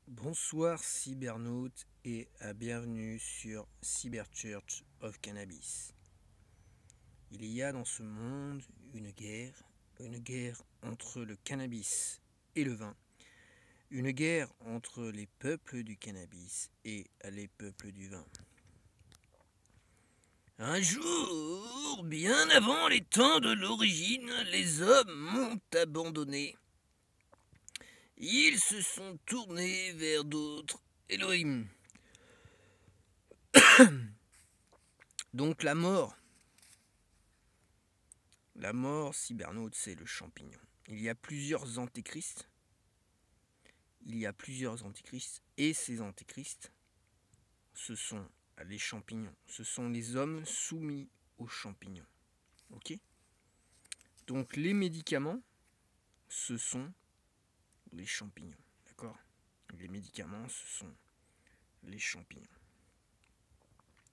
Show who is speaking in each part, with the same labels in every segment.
Speaker 1: Bonsoir cybernautes et bienvenue sur Cyber Church of Cannabis. Il y a dans ce monde une guerre entre le cannabis et le vin, une guerre entre les peuples du cannabis et les peuples du vin. Un jour, bien avant les temps de l'origine, les hommes m'ont abandonné. Ils se sont tournés vers d'autres Elohim. Donc la mort, cybernaute, c'est le champignon. Il y a plusieurs antéchrists. Et ces antéchrists, ce sont les champignons. Ce sont les hommes soumis aux champignons. Ok ? Donc les médicaments, ce sont les champignons. D'accord ? Les médicaments, ce sont les champignons.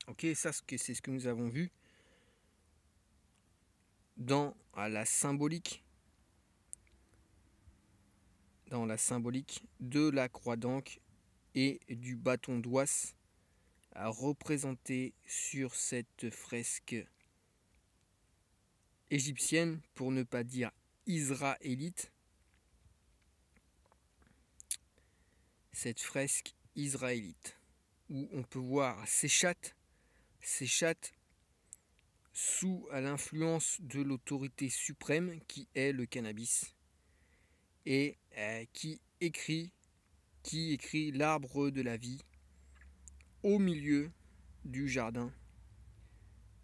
Speaker 1: Ok, ça c'est ce que nous avons vu dans la symbolique de la croix d'Ankh et du bâton d'Oise à représenter sur cette fresque égyptienne, pour ne pas dire israélite. Cette fresque israélite où on peut voir ces chattes sous l'influence de l'autorité suprême qui est le cannabis et qui écrit l'arbre de la vie au milieu du jardin,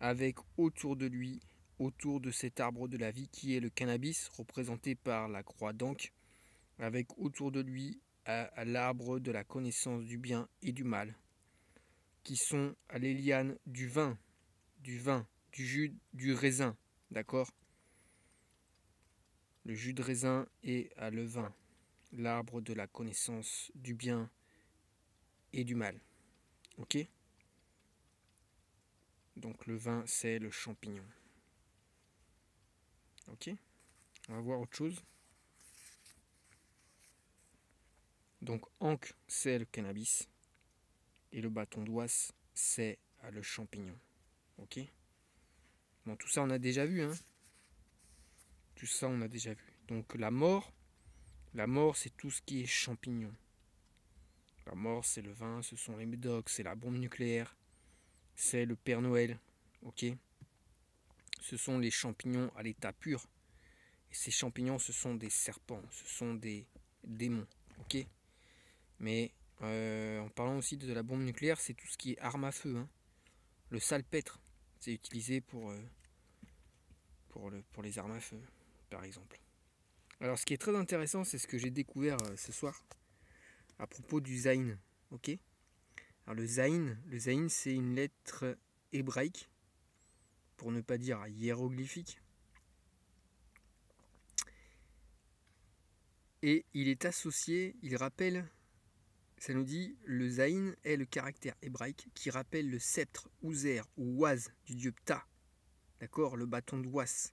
Speaker 1: avec autour de cet arbre de la vie qui est le cannabis, représenté par la croix d'Ankh, avec autour de lui à l'arbre de la connaissance du bien et du mal, qui sont les lianes du vin, du jus du raisin, d'accord ? Le jus de raisin et le vin, l'arbre de la connaissance du bien et du mal. Ok ? Donc le vin, c'est le champignon. Ok ? On va voir autre chose. Donc Ankh, c'est le cannabis. Et le bâton d'Oise, c'est le champignon. Ok ? Bon, tout ça, on a déjà vu, hein ? Tout ça, on a déjà vu. Donc la mort, c'est tout ce qui est champignon. La mort, c'est le vin, ce sont les médocs, c'est la bombe nucléaire, c'est le Père Noël, ok ? Ce sont les champignons à l'état pur. Et ces champignons, ce sont des serpents, ce sont des démons, ok ? Mais en parlant aussi de la bombe nucléaire, c'est tout ce qui est arme à feu, hein. Le salpêtre, c'est utilisé pour les armes à feu, par exemple. Alors, ce qui est très intéressant, c'est ce que j'ai découvert ce soir à propos du zaïn, ok ? Alors, le zaïn, c'est une lettre hébraïque, pour ne pas dire hiéroglyphique. Et il est associé, il rappelle, ça nous dit, le zaïn est le caractère hébraïque qui rappelle le sceptre Ouzer ou Oise du dieu Ptah, d'accord ? Le bâton d'Oise,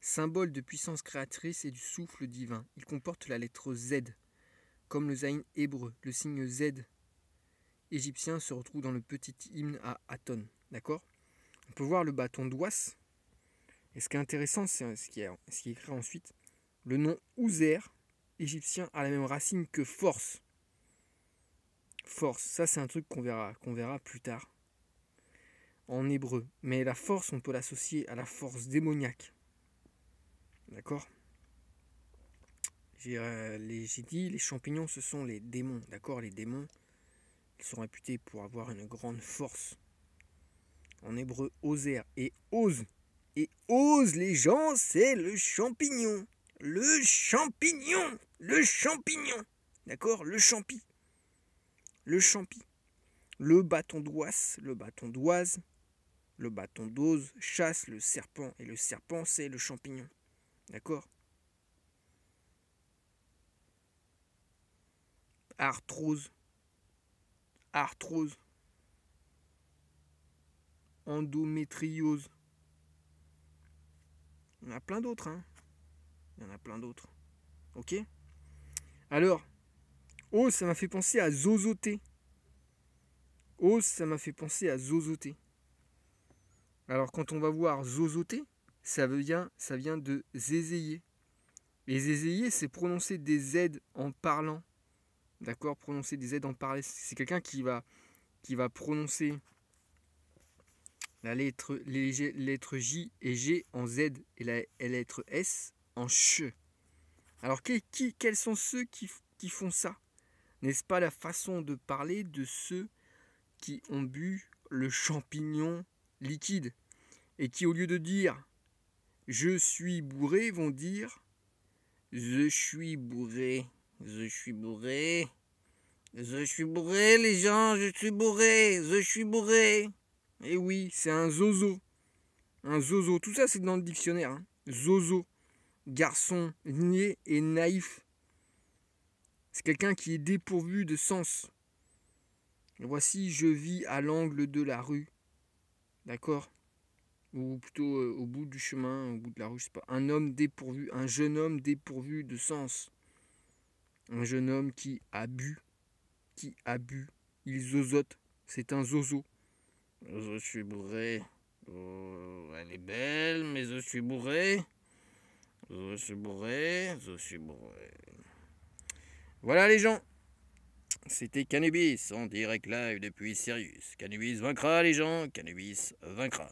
Speaker 1: symbole de puissance créatrice et du souffle divin. Il comporte la lettre Z, comme le zaïn hébreu. Le signe Z égyptien se retrouve dans le petit hymne à Aton, d'accord ? On peut voir le bâton d'Oise. Et ce qui est intéressant, c'est ce qui est écrit ensuite. Le nom Ouzer égyptien a la même racine que force. Force, ça c'est un truc qu'on verra plus tard en hébreu. Mais la force, on peut l'associer à la force démoniaque. D'accord ? J'ai dit, les champignons, ce sont les démons. D'accord ? Les démons, ils sont réputés pour avoir une grande force. En hébreu, oser et ose. Et ose, les gens, c'est le champignon. Le champignon. D'accord ? Le champi. Le bâton d'Oise, le bâton d'Ose chasse le serpent. Et le serpent, c'est le champignon. D'accord ? Arthrose. Endométriose. Il y en a plein d'autres, hein. Ok ? Alors, Oh, ça m'a fait penser à zozoter. Oh, ça m'a fait penser à zozoter. Alors, quand on va voir zozoter, ça vient de zézayer. Et zézayer, c'est prononcer des Z en parlant. D'accord? Prononcer des Z en parlant. C'est quelqu'un qui va prononcer les lettres J et G en Z et la lettre S en CH. Alors, quels sont ceux qui font ça? N'est-ce pas la façon de parler de ceux qui ont bu le champignon liquide et qui, au lieu de dire « je suis bourré », vont dire « je suis bourré, je suis bourré, je suis bourré les gens, je suis bourré, je suis bourré ». Et oui, c'est un zozo. Un zozo, tout ça c'est dans le dictionnaire. Hein. Zozo, garçon niais et naïf. C'est quelqu'un qui est dépourvu de sens. Et voici, je vis à l'angle de la rue. D'accord? Ou plutôt au bout du chemin, au bout de la rue, je sais pas. Un jeune homme dépourvu de sens. Un jeune homme qui a bu. Il zozote. C'est un zozo. Je suis bourré. Oh, elle est belle, mais je suis bourré. Je suis bourré. Voilà les gens. C'était Cannabis en direct live depuis Sirius. Cannabis vaincra les gens. Cannabis vaincra.